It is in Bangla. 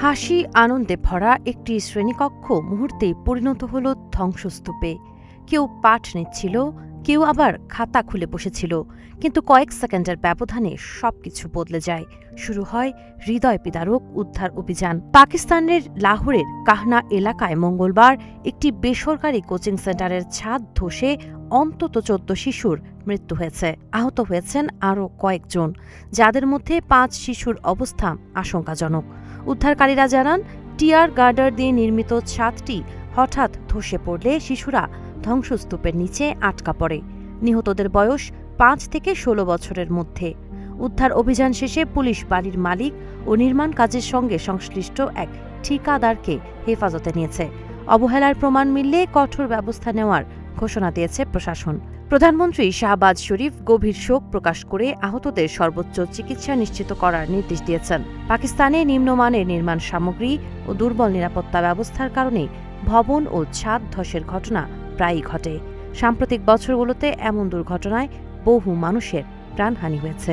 হাসি আনন্দে ভরা একটি শ্রেণীকক্ষ মুহূর্তেই পরিণত হল ধ্বংসস্তূপে। কেউ পাঠ নিচ্ছিল, কেউ আবার খাতা খুলে বসেছিল, কিন্তু কয়েক সেকেন্ডের ব্যবধানে সবকিছু বদলে যায়। শুরু হয় হৃদয় বিদারক উদ্ধার অভিযান। পাকিস্তানের লাহোরের কাহনা এলাকায় মঙ্গলবার একটি বেসরকারি কোচিং সেন্টারের ছাদ ধসে অন্তত ১৪ শিশুর মৃত্যু হয়েছে। আহত হয়েছেন আরও কয়েকজন, যাদের মধ্যে ৫ শিশুর অবস্থা আশঙ্কাজনক। উদ্ধারকারীরা জানান, টিয়ার গার্ডার দিয়ে নির্মিত ছাদটি হঠাৎ ধসে পড়লে শিশুরা ধ্বংসস্তূপের নিচে আটকা পড়ে। নিহতদের বয়স ৫ থেকে ১৬ বছরের মধ্যে। উদ্ধার অভিযান শেষে পুলিশ বাড়ির মালিক ও নির্মাণ কাজের সঙ্গে সংশ্লিষ্ট এক ঠিকাদারকে হেফাজতে নিয়েছে। অবহেলার প্রমাণ মিললে কঠোর ব্যবস্থা নেওয়ার ঘোষণা দিয়েছে প্রশাসন। প্রধানমন্ত্রী শাহবাজ শরীফ গভীর শোক প্রকাশ করে আহতদের সর্বোচ্চ চিকিৎসা নিশ্চিত করার নির্দেশ দিয়েছেন। পাকিস্তানে নিম্নমানের নির্মাণ সামগ্রী ও দুর্বল নিরাপত্তা ব্যবস্থার কারণে ভবন ও ছাদ ধসের ঘটনা প্রায়ই ঘটে। সাম্প্রতিক বছরগুলোতে এমন দুর্ঘটনায় বহু মানুষের প্রাণহানি হয়েছে।